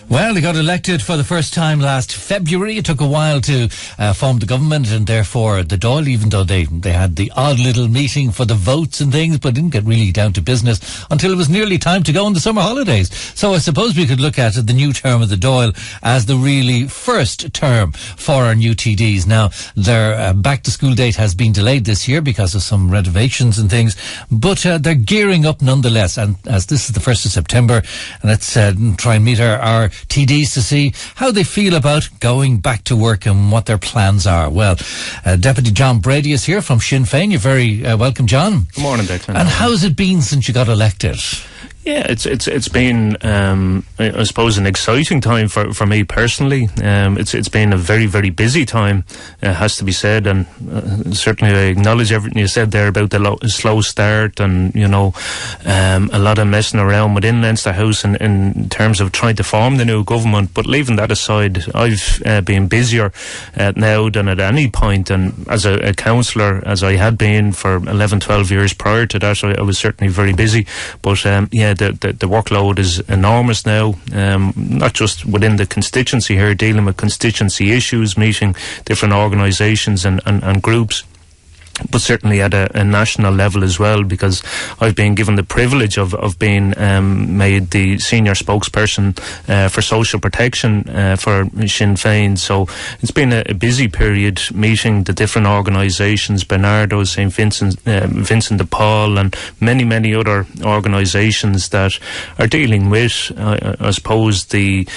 Well, they got elected for the first time last February. It took a while to form the government, and therefore the Dáil, even though they had the odd little meeting for the votes and things, but didn't get really down to business until it was nearly time to go on the summer holidays. So I suppose we could look at the new term of the Dáil as the really first term for our new TDs. Now, their back-to-school date has been delayed this year because of some renovations and things, but they're gearing up nonetheless. And as this is the 1st of September, let's try and meet our TDs to see how they feel about going back to work and what their plans are. Well, Deputy John Brady is here from Sinn Fein. You're very welcome, John. Good morning, Declan. And how's it been since you got elected? Yeah, it's been I suppose an exciting time for me personally. It's been a very, very busy time, has to be said, and certainly I acknowledge everything you said there about the slow start and a lot of messing around within Leinster House in terms of trying to form the new government. But leaving that aside, I've been busier now than at any point, and as a councillor, as I had been for 11, 12 years prior to that, I was certainly very busy. But the workload is enormous now, not just within the constituency here, dealing with constituency issues, meeting different organisations and groups, but certainly at a national level as well, because I've been given the privilege of being made the senior spokesperson for social protection for Sinn Fein. So it's been a busy period meeting the different organisations, Bernardo, St. Vincent de Paul, and many other organisations that are dealing with, I suppose, the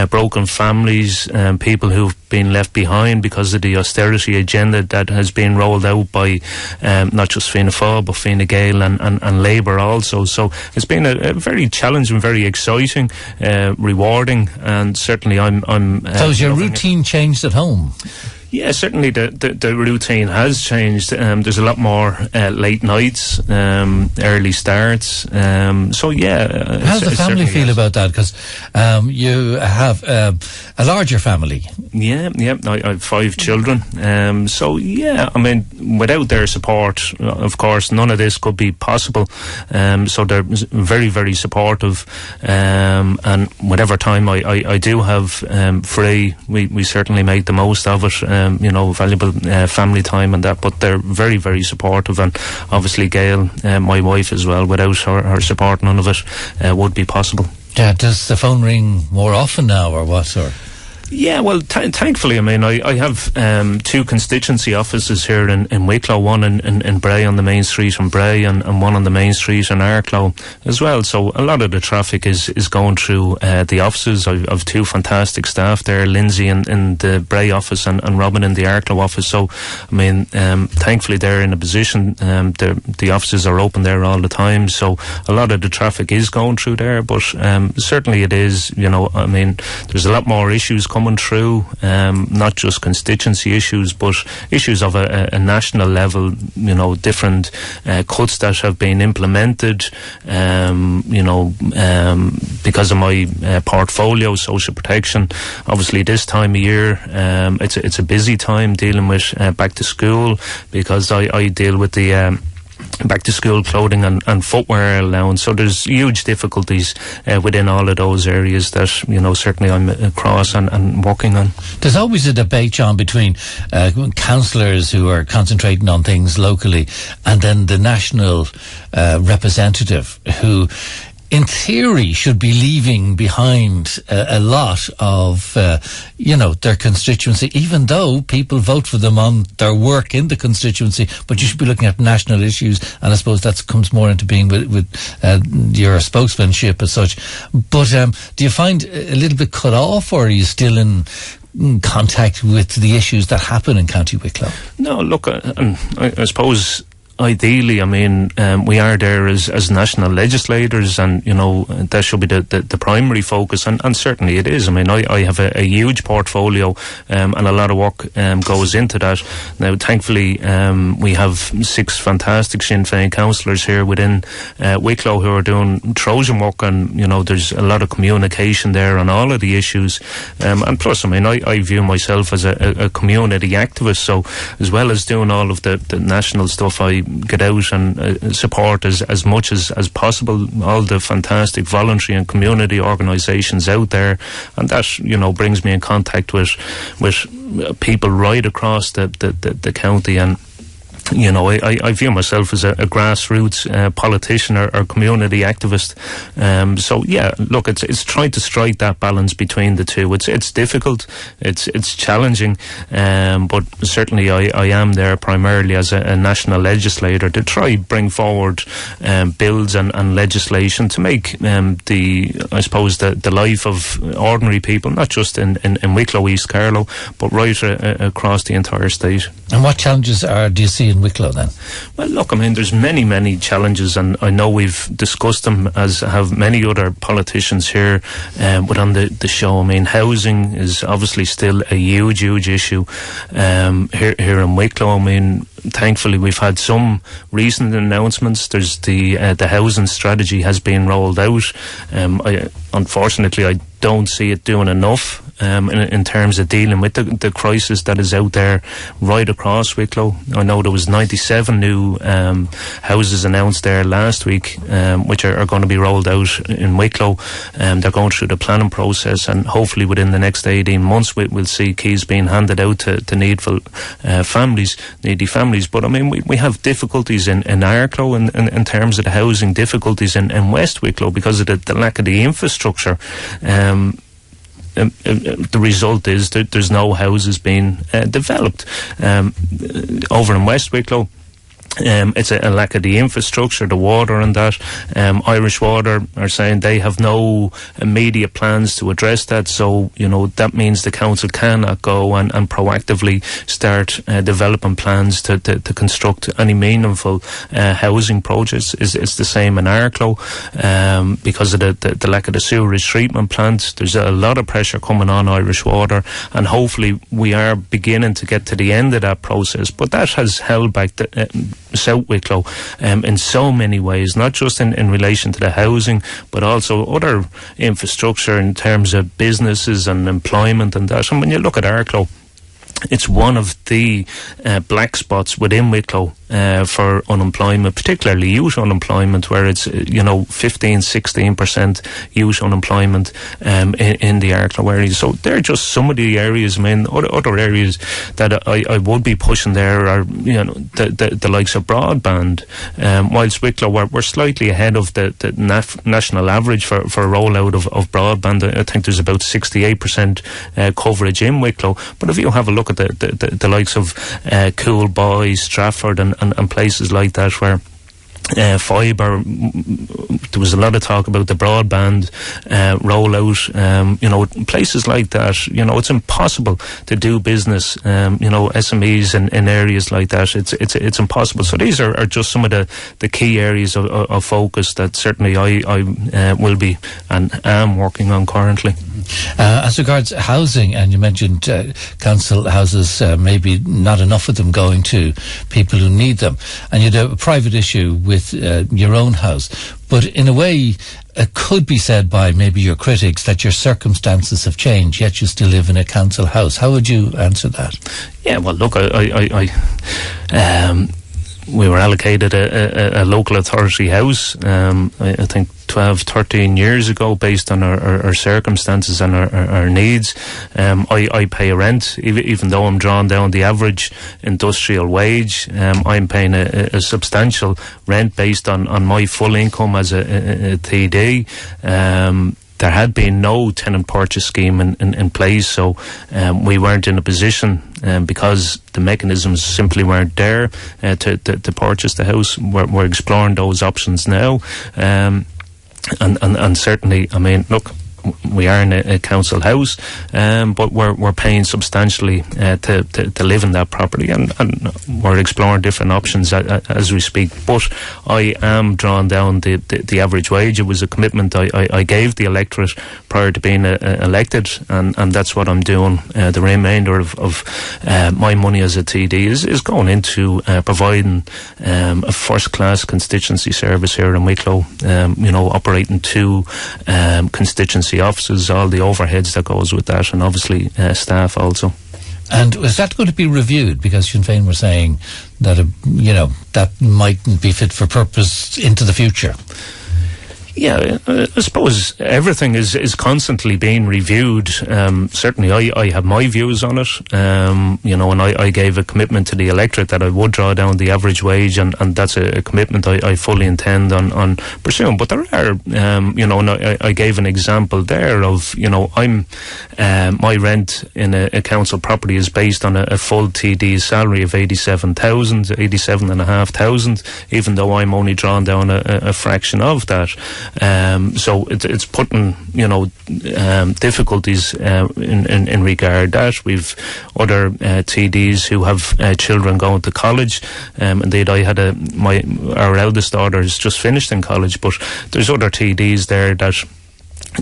broken families, people who've been left behind because of the austerity agenda that has been rolled out by not just Fianna Fáil but Fine Gael and Labour also. So it's been a very challenging, very exciting, rewarding, and certainly I'm so has your routine changed at home? Yeah, certainly the routine has changed. There's a lot more late nights, early starts. So yeah. How does the family feel about that? Because you have a larger family. Yeah. I have 5 children. So yeah, I mean, without their support, of course, none of this could be possible. So they're very, very supportive. And whatever time I do have free, we certainly make the most of it. Valuable family time and that, but they're very, very supportive, and obviously Gail, my wife as well, without her support none of it would be possible. Yeah, does the phone ring more often now or what? Or? Yeah, well, thankfully, I mean, I have 2 constituency offices here in Wicklow, one in Bray on the main street in Bray, and one on the main street in Arklow as well. So a lot of the traffic is going through the offices. I've 2 fantastic staff there, Lindsay in the Bray office and Robin in the Arklow office. So, I mean, thankfully they're in a position, the offices are open there all the time. So a lot of the traffic is going through there, but certainly it is, I mean, there's a lot more issues coming through, not just constituency issues, but issues of a national level, different cuts that have been implemented, because of my portfolio, social protection. Obviously this time of year, it's a busy time dealing with back to school, because I deal with the back to school clothing and footwear allowance. So there's huge difficulties within all of those areas that certainly I'm across and working on. There's always a debate, John, between councillors who are concentrating on things locally and then the national representative who in theory should be leaving behind a lot of their constituency, even though people vote for them on their work in the constituency. But you should be looking at national issues, and I suppose that comes more into being with your spokesmanship as such. But do you find a little bit cut off, or are you still in contact with the issues that happen in County Wicklow? No, look, I suppose ideally, I mean, we are there as national legislators, and that should be the primary focus, and certainly it is. I mean, I have a huge portfolio, and a lot of work goes into that. Now, thankfully, we have 6 fantastic Sinn Fein councillors here within Wicklow who are doing Trojan work, and there's a lot of communication there on all of the issues, and plus, I mean, I view myself as a community activist, so as well as doing all of the national stuff, I get out and support as much as possible all the fantastic voluntary and community organisations out there, and that, you know, brings me in contact with people right across the county. And you know, I view myself as a grassroots politician or community activist. So yeah, look, it's trying to strike that balance between the two. It's difficult, it's challenging, but certainly I am there primarily as a national legislator to try bring forward bills and legislation to make I suppose the life of ordinary people, not just in Wicklow, East Carlow, but right across the entire state. And what challenges do you see in Wicklow then? Well, look, I mean, there's many challenges, and I know we've discussed them, as have many other politicians here, but on the show. I mean, housing is obviously still a huge issue here in Wicklow. I mean, thankfully we've had some recent announcements. There's the housing strategy has been rolled out. Unfortunately, I don't see it doing enough in terms of dealing with the crisis that is out there right across Wicklow. I know there was 97 new houses announced there last week, which are going to be rolled out in Wicklow. They're going through the planning process, and hopefully within the next 18 months we'll see keys being handed out to needy families. But I mean, we have difficulties in Arklow in terms of the housing, difficulties in West Wicklow because of the lack of the infrastructure. The result is that there's no houses being developed over in West Wicklow. It's a lack of the infrastructure, the water and that. Irish Water are saying they have no immediate plans to address that, so you know that means the council cannot go and proactively start developing plans to construct any meaningful housing projects. It's the same in Arklow because of the lack of the sewerage treatment plant. There's a lot of pressure coming on Irish Water, and hopefully we are beginning to get to the end of that process, but that has held back South Wicklow in so many ways, not just in relation to the housing, but also other infrastructure in terms of businesses and employment and that. And when you look at Arklow, it's one of the black spots within Wicklow for unemployment, particularly youth unemployment, where it's 15-16% youth unemployment in the Arklow area. So they're just some of the areas. I mean, other areas that I would be pushing there are the likes of broadband. Whilst Wicklow we're slightly ahead of the national average for a rollout of broadband. I think there's about 68% coverage in Wicklow. But if you have a look at the likes of Coolboy, Stratford and places like that where fibre, there was a lot of talk about the broadband rollout. Places like that, it's impossible to do business. SMEs in areas like that, it's impossible. So these are just some of the key areas of focus that certainly I will be and am working on currently. As regards housing, and you mentioned council houses, maybe not enough of them going to people who need them, and you had a private issue with your own house, but in a way it could be said by maybe your critics that your circumstances have changed, yet you still live in a council house. How would you answer that? Yeah, well, look, we were allocated a local authority house, I think 12-13 years ago, based on our circumstances and our needs. I pay a rent, even though I'm drawing down the average industrial wage. I'm paying a substantial rent based on my full income as a TD. There had been no tenant purchase scheme in place, so we weren't in a position, because the mechanisms simply weren't there to purchase the house. We're exploring those options now, and certainly, I mean, look, we are in a council house, but we're paying substantially to live in that property, and we're exploring different options as we speak. But I am drawing down the average wage. It was a commitment I gave the electorate prior to being elected, and that's what I'm doing. The remainder of my money as a TD is going into providing a first-class constituency service here in Wicklow, operating 2 constituency offices, all the overheads that goes with that, and obviously staff also. And is that going to be reviewed? Because Sinn Féin were saying that, that mightn't be fit for purpose into the future. Yeah, I suppose everything is constantly being reviewed. Certainly I have my views on it, and I gave a commitment to the electorate that I would draw down the average wage, and that's a commitment I fully intend on pursuing. But there are, and I gave an example there of, my rent in a council property is based on a full TD salary of 87,500, even though I'm only drawing down a fraction of that. So it's putting difficulties in regard that we've other TDs who have children going to college. Indeed, I had our eldest daughter has just finished in college, but there's other TDs there that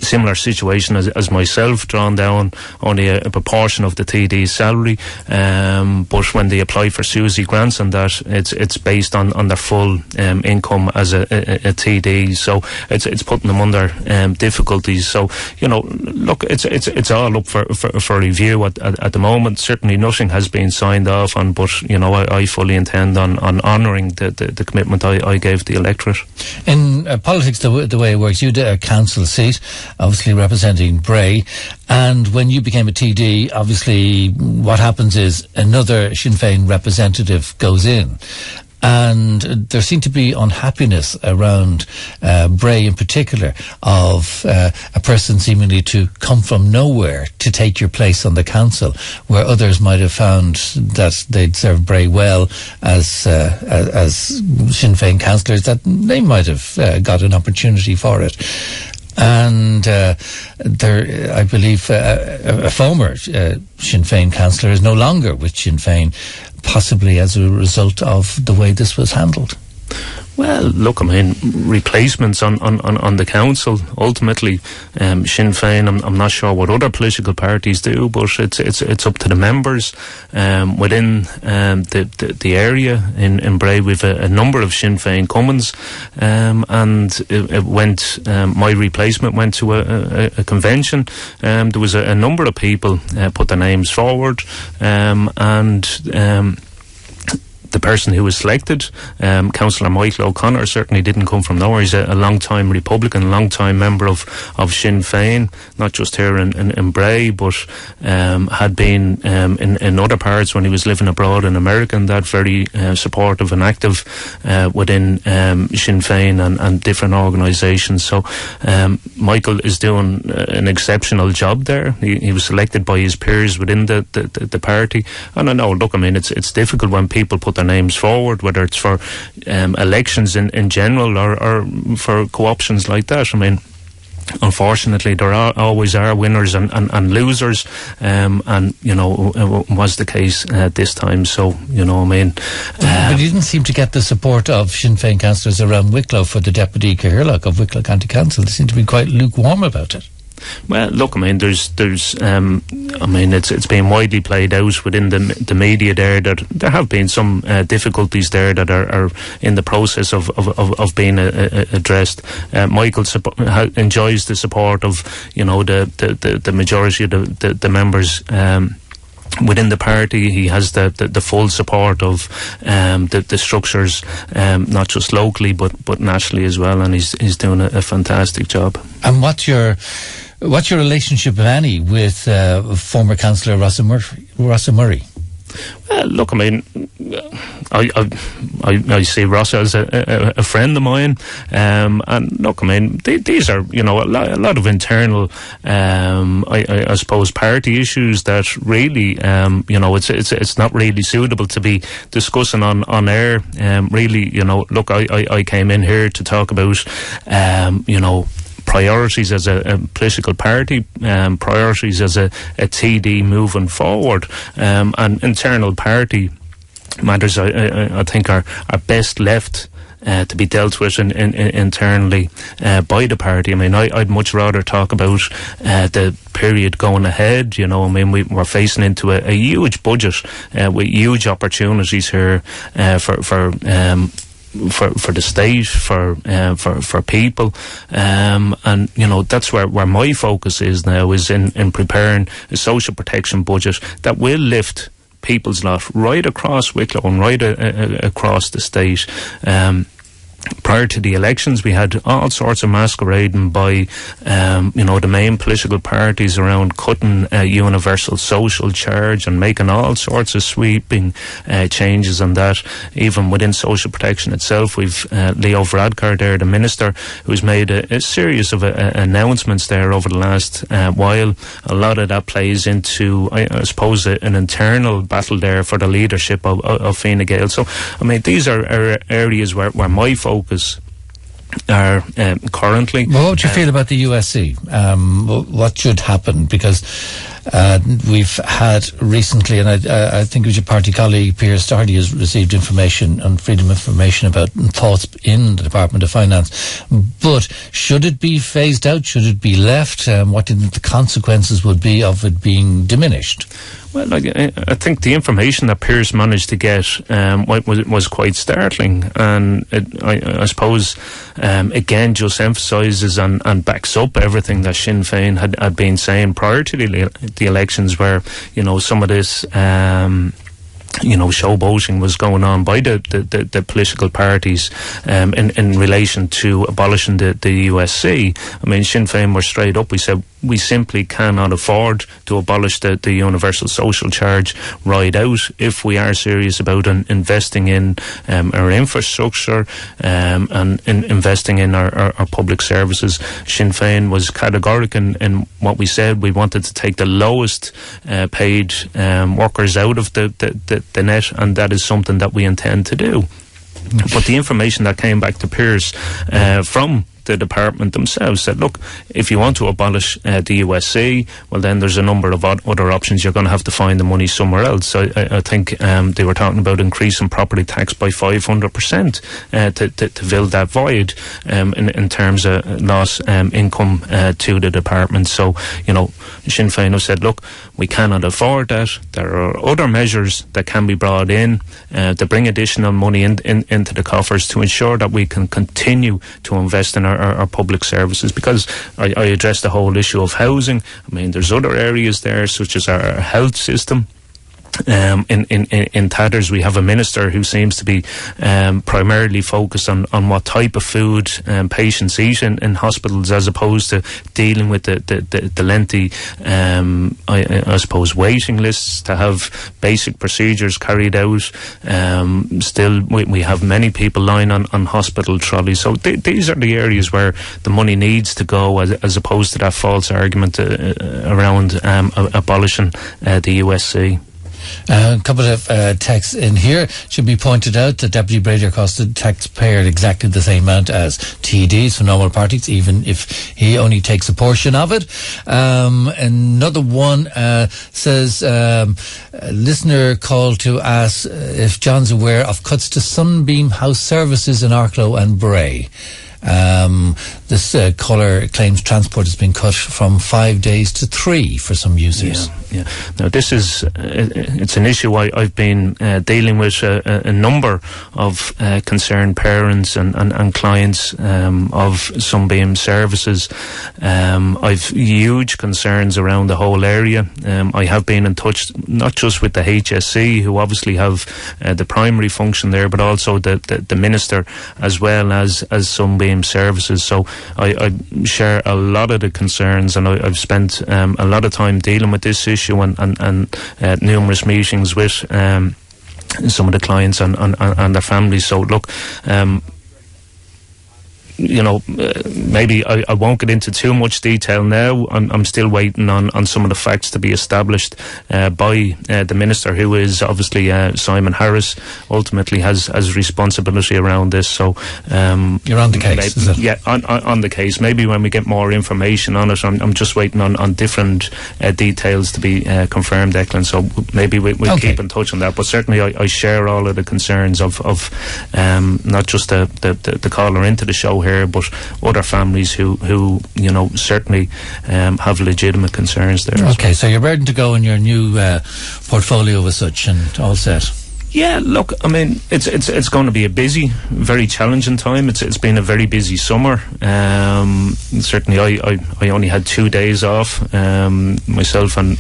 similar situation as myself, drawn down only a proportion of the TD's salary, but when they apply for SUSI grants and that, it's based on their full income as a TD, so it's putting them under difficulties. So look, it's all up for review at the moment. Certainly nothing has been signed off on, but I fully intend on honouring the commitment I gave the electorate. In politics, the way it works, you did a council seat, obviously representing Bray, and when you became a TD, obviously what happens is another Sinn Féin representative goes in, and there seemed to be unhappiness around Bray in particular of a person seemingly to come from nowhere to take your place on the council, where others might have found that they'd served Bray well as Sinn Féin councillors, that they might have got an opportunity for it. And there, I believe, a former Sinn Féin councillor is no longer with Sinn Féin, possibly as a result of the way this was handled. Well, look, I mean, replacements on the council, ultimately, Sinn Féin, I'm not sure what other political parties do, but it's up to the members. Within the area in Bray, we've a number of Sinn Féin Cummins, and it went, my replacement went to a convention. There was a number of people put their names forward, and the person who was selected, Councillor Michael O'Connor, certainly didn't come from nowhere. He's a long-time Republican, a long-time member of Sinn Féin, not just here in Bray, but had been in other parts when he was living abroad in America, and that very supportive and active within Sinn Féin and different organisations. So Michael is doing an exceptional job there. He was selected by his peers within the party. And I know, look, I mean, it's difficult when people put their names forward, whether it's for elections in general or for co-options like that. I mean, unfortunately, there always are winners and losers, and it was the case this time. So I mean, but you didn't seem to get the support of Sinn Féin councillors around Wicklow for the deputy Cahirlock of Wicklow County Council. They seem to be quite lukewarm about it. Well, look, I mean, there's it's been widely played out within the media there that there have been some difficulties there that are in the process of being addressed. Michael enjoys the support of the majority of the members. Within the party, he has the full support of the structures, not just locally but nationally as well, and he's doing a fantastic job. And what's your relationship, if any, with former councillor Rossa Murray? Well, look, I mean, I see Rossa as a friend of mine, and look, I mean, these are a lot of internal, I suppose, party issues that really, it's not really suitable to be discussing on air. Really, look, I came in here to talk about, priorities as a political party, priorities as a TD moving forward, and internal party matters I think are best left to be dealt with internally by the party. I mean, I'd much rather talk about the period going ahead. I mean, we're facing into a huge budget with huge opportunities here for for the state, for people, and that's where my focus is now, is in preparing a social protection budget that will lift people's lot right across Wicklow and right across the state. Prior to the elections, we had all sorts of masquerading by, the main political parties around cutting universal social charge and making all sorts of sweeping changes on that. Even within social protection itself, we've Leo Varadkar there, the minister, who's made a series of announcements there over the last while. A lot of that plays into, I suppose, an internal battle there for the leadership of Fine Gael. So, I mean, these are areas where my focus are currently. Well, what would you feel about the USC? What should happen? Because we've had recently, and I think it was your party colleague Pierre Stardy has received information on freedom of information about thoughts in the Department of Finance. But should it be phased out? Should it be left? What do you think the consequences would be of it being diminished? Well, I think the information that Pierce managed to get was quite startling, and I suppose again just emphasises and backs up everything that Sinn Fein had been saying prior to the elections, where some of this showboating was going on by the political parties in relation to abolishing the USC. I mean, Sinn Féin were straight up. We said we simply cannot afford to abolish the universal social charge right out if we are serious about investing in our infrastructure and investing in our public services. Sinn Féin was categorical in what we said. We wanted to take the lowest paid workers out of the net, and that is something that we intend to do. But the information that came back to Pierce from the department themselves said, look, if you want to abolish the USC, well, then there's a number of other options. You're going to have to find the money somewhere else. So I think they were talking about increasing property tax by 500% to fill that void in terms of loss income to the department. So, Sinn Féin have said, look, we cannot afford that. There are other measures that can be brought in to bring additional money into the coffers to ensure that we can continue to invest in our public services, because I addressed the whole issue of housing. I mean, there's other areas there, such as our health system. In tatters, we have a minister who seems to be primarily focused on what type of food patients eat in hospitals, as opposed to dealing with the lengthy, I suppose, waiting lists to have basic procedures carried out. Still, we have many people lying on hospital trolleys. So these are the areas where the money needs to go, as opposed to that false argument around abolishing the USC. A couple of texts in here. It should be pointed out that Deputy Brady cost the taxpayer exactly the same amount as TDs for normal parties, even if he only takes a portion of it. Another one says, listener called to ask if John's aware of cuts to Sunbeam House services in Arklow and Bray. This caller claims transport has been cut from 5 days to 3 for some users. Yeah. Now, this is it's an issue I've been dealing with a number of concerned parents and clients of Sunbeam services. I've huge concerns around the whole area. I have been in touch not just with the HSC, who obviously have the primary function there, but also the minister, as well as Sunbeam services. So I share a lot of the concerns, and I've spent a lot of time dealing with this issue and numerous meetings with some of the clients and their families. So look, maybe I won't get into too much detail now. I'm still waiting on some of the facts to be established by the minister, who is obviously Simon Harris, ultimately has responsibility around this. So you're on the case, is it? Yeah, on the case. Maybe when we get more information on it. I'm just waiting on different details to be confirmed, Declan. So maybe we'll keep in touch on that. But certainly I share all of the concerns of not just the caller into the show here, but other families who certainly have legitimate concerns there. Okay, so you're ready to go in your new portfolio as such, and all set. Yeah, look, I mean, it's going to be a busy, very challenging time. It's been a very busy summer. Certainly, I only had 2 days off. Myself and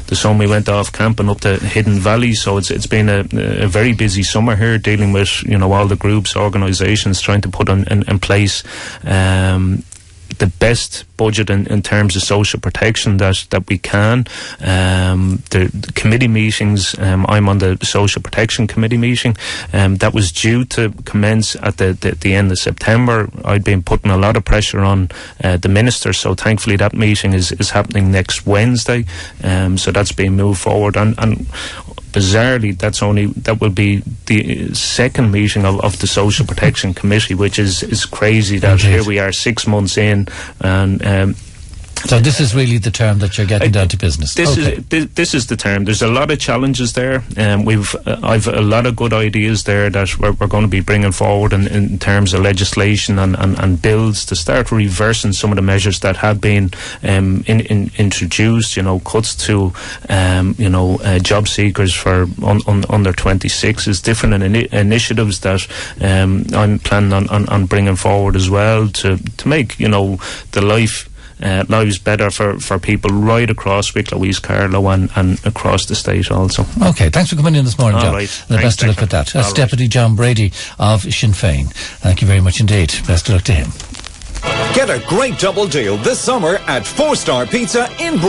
the son, we went off camping up to Hidden Valley. So it's been a very busy summer here, dealing with all the groups, organisations, trying to put in place the best budget in terms of social protection that we can. The committee meetings, I'm on the Social Protection Committee meeting, that was due to commence at the end of September. I'd been putting a lot of pressure on the minister, so thankfully that meeting is happening next Wednesday. So that's being moved forward, and bizarrely, that will be the second meeting of the Social Protection Committee, which is crazy that Indeed. Here we are 6 months in, and so this is really the term that you're getting down to business. This is the term. There's a lot of challenges there. I've a lot of good ideas there that we're going to be bringing forward in terms of legislation and bills to start reversing some of the measures that have been introduced. Cuts to job seekers for under 26s, different initiatives that I'm planning on bringing forward as well to make the lives better for people right across Wicklow, East Carlow and across the state also. Okay, thanks for coming in this morning, John. All right. The best of luck with that. That's Deputy John Brady of Sinn Fein. Thank you very much indeed. Best of luck to him. Get a great double deal this summer at 4 Star Pizza in